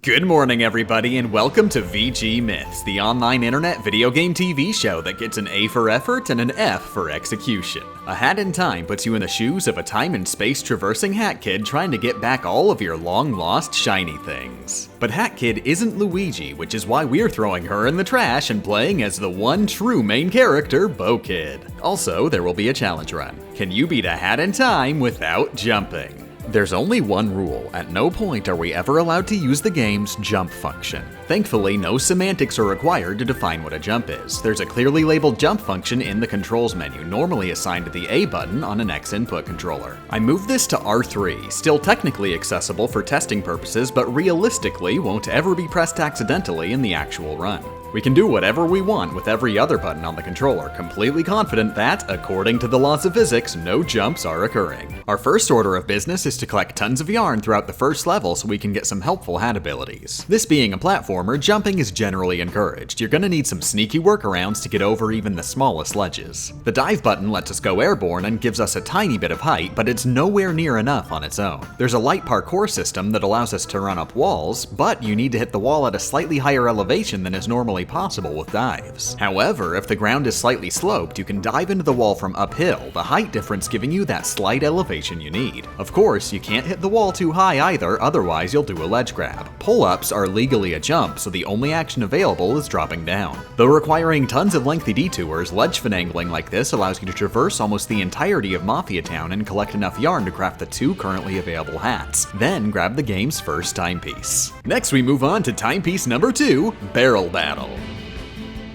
Good morning, everybody, and welcome to VG Myths, the online internet video game TV show that gets an A for effort and an F for execution. A Hat in Time puts you in the shoes of a time and space traversing Hat Kid trying to get back all of your long-lost shiny things. But Hat Kid isn't Luigi, which is why we're throwing her in the trash and playing as the one true main character, Bo Kid. Also, there will be a challenge run. Can you beat a Hat in Time without jumping? There's only one rule. At no point are we ever allowed to use the game's jump function. Thankfully, no semantics are required to define what a jump is. There's a clearly labeled jump function in the controls menu, normally assigned to the A button on an X input controller. I moved this to R3, still technically accessible for testing purposes, but realistically won't ever be pressed accidentally in the actual run. We can do whatever we want with every other button on the controller, completely confident that, according to the laws of physics, no jumps are occurring. Our first order of business is to collect tons of yarn throughout the first level so we can get some helpful hat abilities. This being a platformer, jumping is generally encouraged. You're gonna need some sneaky workarounds to get over even the smallest ledges. The dive button lets us go airborne and gives us a tiny bit of height, but it's nowhere near enough on its own. There's a light parkour system that allows us to run up walls, but you need to hit the wall at a slightly higher elevation than is normally possible with dives. However, if the ground is slightly sloped, you can dive into the wall from uphill, the height difference giving you that slight elevation you need. Of course, you can't hit the wall too high either, otherwise you'll do a ledge grab. Pull-ups are legally a jump, so the only action available is dropping down. Though requiring tons of lengthy detours, ledge finagling like this allows you to traverse almost the entirety of Mafia Town and collect enough yarn to craft the two currently available hats. Then grab the game's first timepiece. Next we move on to timepiece number 2, Barrel Battle.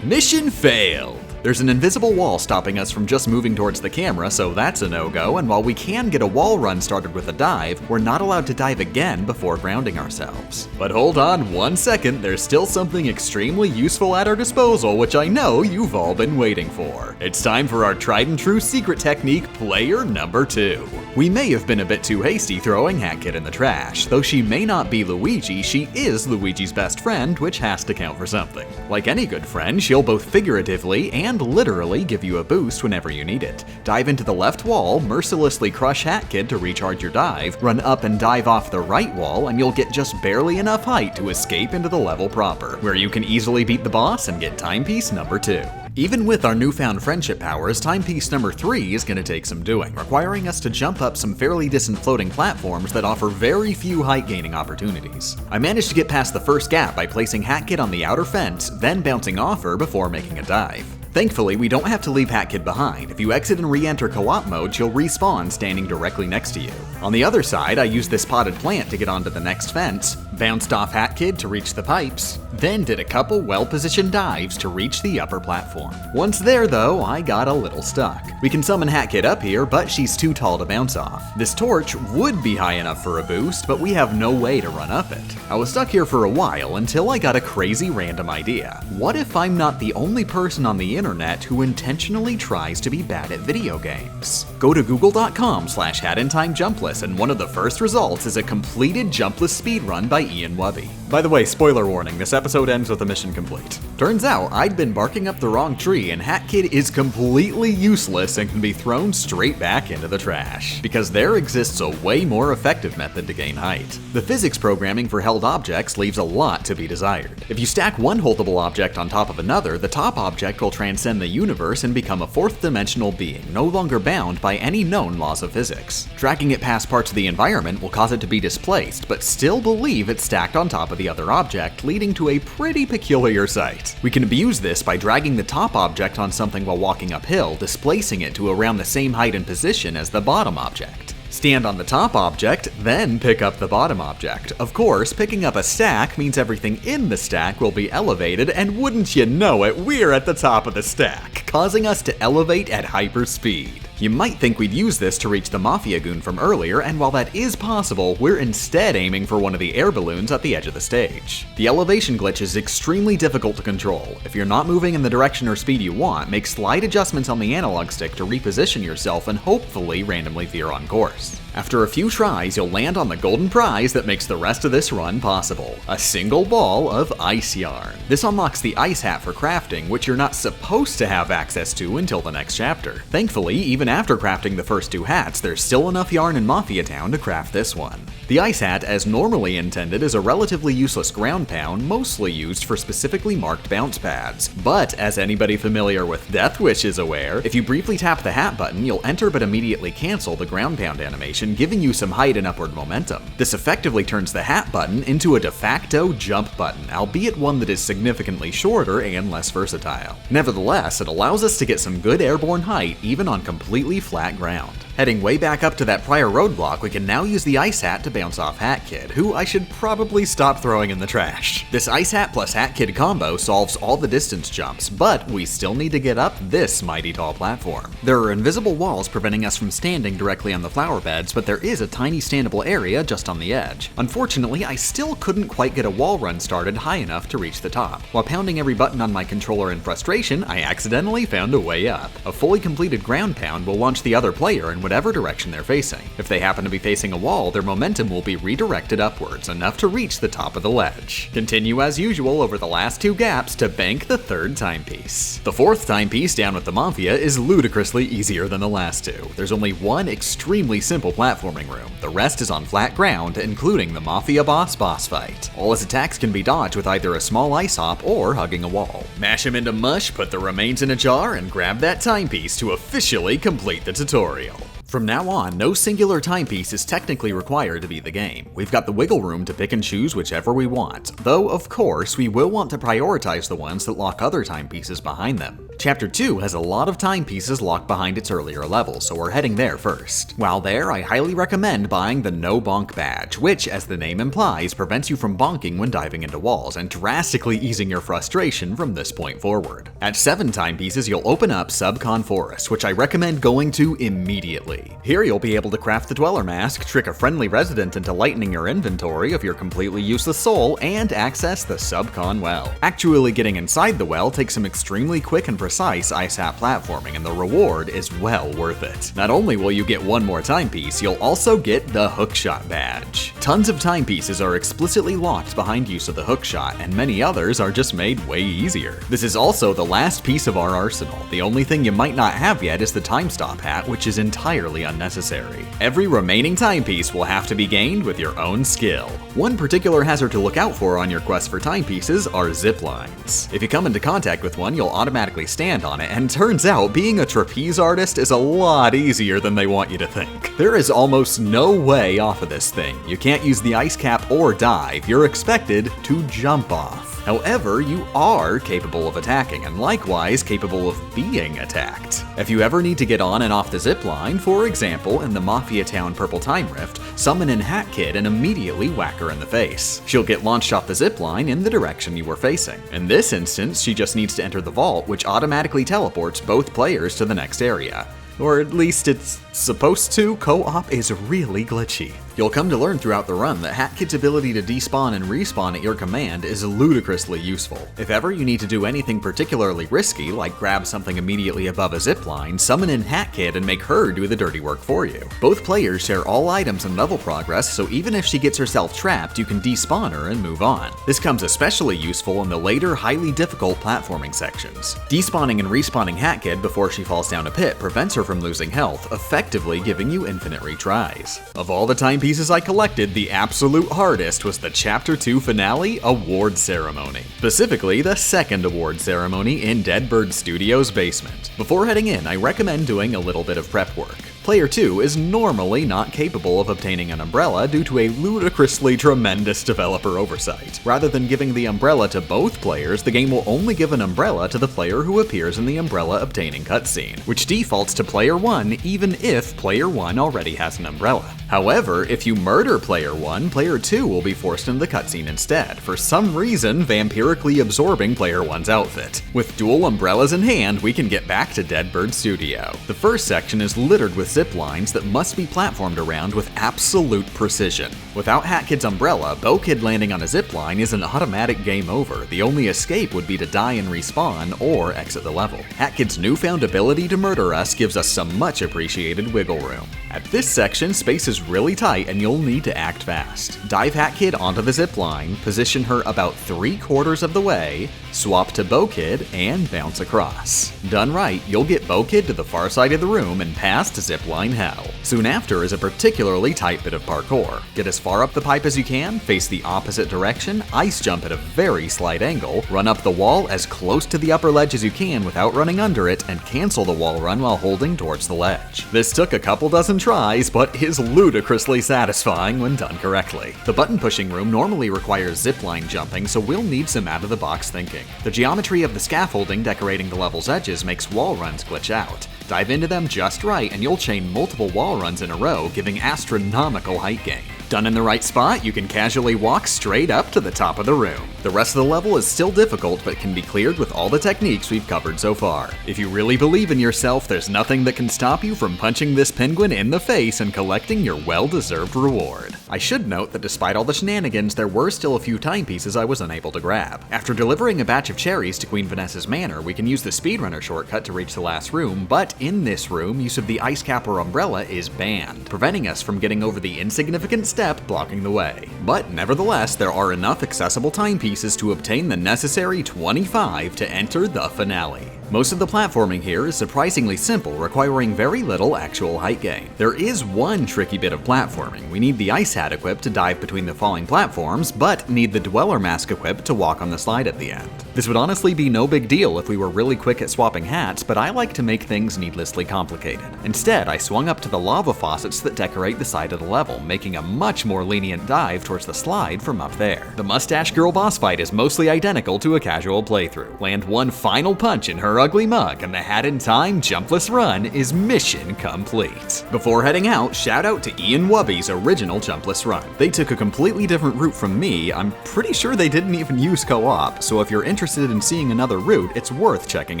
Mission failed! There's an invisible wall stopping us from just moving towards the camera, so that's a no-go, and while we can get a wall run started with a dive, we're not allowed to dive again before grounding ourselves. But hold on 1 second, there's still something extremely useful at our disposal, which I know you've all been waiting for. It's time for our tried and true secret technique, player number 2. We may have been a bit too hasty throwing Hat Kid in the trash. Though she may not be Luigi, she is Luigi's best friend, which has to count for something. Like any good friend, she'll both figuratively and literally give you a boost whenever you need it. Dive into the left wall, mercilessly crush Hat Kid to recharge your dive, run up and dive off the right wall, and you'll get just barely enough height to escape into the level proper, where you can easily beat the boss and get timepiece number 2. Even with our newfound friendship powers, timepiece number 3 is going to take some doing, requiring us to jump up some fairly distant floating platforms that offer very few height gaining opportunities. I managed to get past the first gap by placing Hat Kid on the outer fence, then bouncing off her before making a dive. Thankfully, we don't have to leave Hat Kid behind. If you exit and re-enter co-op mode, she'll respawn standing directly next to you. On the other side, I used this potted plant to get onto the next fence, bounced off Hat Kid to reach the pipes, then did a couple well-positioned dives to reach the upper platform. Once there though, I got a little stuck. We can summon Hat Kid up here, but she's too tall to bounce off. This torch would be high enough for a boost, but we have no way to run up it. I was stuck here for a while until I got a crazy random idea. What if I'm not the only person on the internet who intentionally tries to be bad at video games? Go to google.com/hatintimejumpless and one of the first results is a completed Jumpless speedrun by Ian Wubby. By the way, spoiler warning, this episode ends with a mission complete. Turns out I'd been barking up the wrong tree and Hat Kid is completely useless and can be thrown straight back into the trash, because there exists a way more effective method to gain height. The physics programming for held objects leaves a lot to be desired. If you stack one holdable object on top of another, the top object will transcend the universe and become a fourth-dimensional being, no longer bound by any known laws of physics. Dragging it past parts of the environment will cause it to be displaced, but still believe it's stacked on top of the other object, leading to a pretty peculiar sight. We can abuse this by dragging the top object on something while walking uphill, displacing it to around the same height and position as the bottom object. Stand on the top object, then pick up the bottom object. Of course, picking up a stack means everything in the stack will be elevated, and wouldn't you know it, we're at the top of the stack, causing us to elevate at hyper speed. You might think we'd use this to reach the Mafia goon from earlier, and while that is possible, we're instead aiming for one of the air balloons at the edge of the stage. The elevation glitch is extremely difficult to control. If you're not moving in the direction or speed you want, make slight adjustments on the analog stick to reposition yourself and hopefully randomly veer on course. After a few tries, you'll land on the golden prize that makes the rest of this run possible: a single ball of ice yarn. This unlocks the ice hat for crafting, which you're not supposed to have access to until the next chapter. Thankfully, even after crafting the first 2 hats, there's still enough yarn in Mafia Town to craft this one. The ice hat, as normally intended, is a relatively useless ground pound, mostly used for specifically marked bounce pads. But, as anybody familiar with Death Wish is aware, if you briefly tap the hat button, you'll enter but immediately cancel the ground pound animation, giving you some height and upward momentum. This effectively turns the hat button into a de facto jump button, albeit one that is significantly shorter and less versatile. Nevertheless, it allows us to get some good airborne height even on completely flat ground. Heading way back up to that prior roadblock, we can now use the ice hat to bounce off Hat Kid, who I should probably stop throwing in the trash. This ice hat plus Hat Kid combo solves all the distance jumps, but we still need to get up this mighty tall platform. There are invisible walls preventing us from standing directly on the flower beds, but there is a tiny standable area just on the edge. Unfortunately, I still couldn't quite get a wall run started high enough to reach the top. While pounding every button on my controller in frustration, I accidentally found a way up. A fully completed ground pound will launch the other player in whatever direction they're facing. If they happen to be facing a wall, their momentum will be redirected upwards, enough to reach the top of the ledge. Continue as usual over the last 2 gaps to bank the 3rd timepiece. The 4th timepiece down with the Mafia is ludicrously easier than the last 2. There's only one extremely simple platforming room. The rest is on flat ground, including the Mafia boss fight. All his attacks can be dodged with either a small ice hop or hugging a wall. Mash him into mush, put the remains in a jar, and grab that timepiece to officially complete the tutorial. From now on, no singular timepiece is technically required to beat the game. We've got the wiggle room to pick and choose whichever we want, though of course we will want to prioritize the ones that lock other timepieces behind them. Chapter 2 has a lot of timepieces locked behind its earlier levels, so we're heading there first. While there, I highly recommend buying the No Bonk badge, which, as the name implies, prevents you from bonking when diving into walls, and drastically easing your frustration from this point forward. At 7 timepieces, you'll open up Subcon Forest, which I recommend going to immediately. Here you'll be able to craft the Dweller Mask, trick a friendly resident into lightening your inventory of your completely useless soul, and access the Subcon Well. Actually getting inside the well takes some extremely quick and precise ice hat platforming, and the reward is well worth it. Not only will you get 1 more timepiece, you'll also get the Hookshot badge. Tons of timepieces are explicitly locked behind use of the hookshot, and many others are just made way easier. This is also the last piece of our arsenal. The only thing you might not have yet is the time stop hat, which is entirely unnecessary. Every remaining timepiece will have to be gained with your own skill. One particular hazard to look out for on your quest for timepieces are zip lines. If you come into contact with one, you'll automatically stand on it, and turns out being a trapeze artist is a lot easier than they want you to think. There is almost no way off of this thing. You can't use the ice cap or dive. You're expected to jump off. However, you are capable of attacking, and likewise capable of being attacked. If you ever need to get on and off the zipline, for example in the Mafia Town Purple Time Rift, summon in Hat Kid and immediately whack her in the face. She'll get launched off the zipline in the direction you were facing. In this instance, she just needs to enter the vault, which automatically teleports both players to the next area. Or at least it's supposed to. Co-op is really glitchy. You'll come to learn throughout the run that Hat Kid's ability to despawn and respawn at your command is ludicrously useful. If ever you need to do anything particularly risky, like grab something immediately above a zipline, summon in Hat Kid and make her do the dirty work for you. Both players share all items and level progress, so even if she gets herself trapped, you can despawn her and move on. This comes especially useful in the later, highly difficult platforming sections. Despawning and respawning Hat Kid before she falls down a pit prevents her from losing health, effectively giving you infinite retries. Of all the timepieces I collected, the absolute hardest was the Chapter 2 finale award ceremony. Specifically, the second award ceremony in Deadbird Studios' basement. Before heading in, I recommend doing a little bit of prep work. Player 2 is normally not capable of obtaining an umbrella due to a ludicrously tremendous developer oversight. Rather than giving the umbrella to both players, the game will only give an umbrella to the player who appears in the umbrella obtaining cutscene, which defaults to player 1 even if player 1 already has an umbrella. However, if you murder player 1, player 2 will be forced into the cutscene instead, for some reason vampirically absorbing player 1's outfit. With dual umbrellas in hand, we can get back to Deadbird Studio. The first section is littered with zip lines that must be platformed around with absolute precision. Without Hat Kid's umbrella, Bow Kid landing on a zip line is an automatic game over. The only escape would be to die and respawn or exit the level. Hat Kid's newfound ability to murder us gives us some much appreciated wiggle room. At this section, space is really tight and you'll need to act fast. Dive Hat Kid onto the zip line, position her about 3/4 of the way, swap to Bow Kid, and bounce across. Done right, you'll get Bow Kid to the far side of the room and past zipline hell. Soon after is a particularly tight bit of parkour. Get as far up the pipe as you can, face the opposite direction, ice jump at a very slight angle, run up the wall as close to the upper ledge as you can without running under it, and cancel the wall run while holding towards the ledge. This took a couple dozen tries, but is ludicrously satisfying when done correctly. The button pushing room normally requires zipline jumping, so we'll need some out-of-the-box thinking. The geometry of the scaffolding decorating the level's edges makes wall runs glitch out. Dive into them just right and you'll chain multiple wall runs in a row, giving astronomical height gain. Done in the right spot, you can casually walk straight up to the top of the room. The rest of the level is still difficult, but can be cleared with all the techniques we've covered so far. If you really believe in yourself, there's nothing that can stop you from punching this penguin in the face and collecting your well-deserved reward. I should note that despite all the shenanigans, there were still a few timepieces I was unable to grab. After delivering a batch of cherries to Queen Vanessa's manor, we can use the speedrunner shortcut to reach the last room, but in this room, use of the ice cap or umbrella is banned, preventing us from getting over the insignificant step blocking the way. But nevertheless, there are enough accessible timepieces to obtain the necessary 25 to enter the finale. Most of the platforming here is surprisingly simple, requiring very little actual height gain. There is one tricky bit of platforming. We need the ice hat equipped to dive between the falling platforms, but need the dweller mask equipped to walk on the slide at the end. This would honestly be no big deal if we were really quick at swapping hats, but I like to make things needlessly complicated. Instead, I swung up to the lava faucets that decorate the side of the level, making a much more lenient dive towards the slide from up there. The Mustache Girl boss fight is mostly identical to a casual playthrough. Land one final punch in her ugly mug, and the Hat in Time Jumpless run is mission complete. Before heading out, shout out to Ian Wubby's original Jumpless run. They took a completely different route from me. I'm pretty sure they didn't even use co-op, so if you're interested in seeing another route, it's worth checking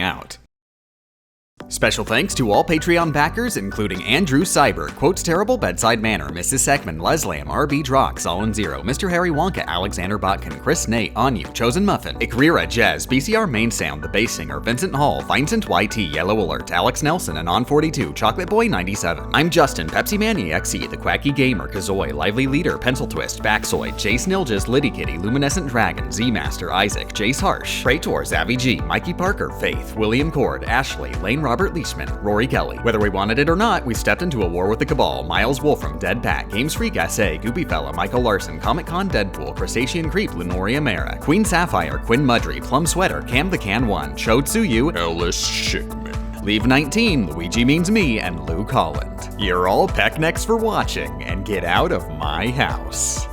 out. Special thanks to all Patreon backers, including Andrew Cyber, Quotes Terrible Bedside Manner, Mrs. Seckman, Leslam, RB Drox, All in Zero, Mr. Harry Wonka, Alexander Botkin, Chris Nate, Anyu, Chosen Muffin, Ikrira, Jez, BCR Main Sound, The Bass Singer, Vincent Hall, Vincent YT, Yellow Alert, Alex Nelson, Anon42, Chocolate Boy 97. I'm Justin, Pepsi Manny XE, The Quacky Gamer, Kazoy, Lively Leader, Pencil Twist, Backsoid, Jace Nilges, Liddy Kitty, Luminescent Dragon, Z-Master, Isaac, Jace Harsh, Praetor, Zavi G, Mikey Parker, Faith, William Cord, Ashley, Lane Robert Leishman, Rory Kelly. Whether we wanted it or not, we stepped into a war with the Cabal, Miles Wolfram, Dead Pat, Games Freak SA, Goopy Fella, Michael Larson, Comic Con Deadpool, Crustacean Creep, Lenoria Mara, Queen Sapphire, Quinn Mudry, Plum Sweater, Cam the Can 1, Cho Tsuyu, Ellis Schickman, Leave 19, Luigi Means Me, and Luke Holland. You're all peck necks for watching, and get out of my house.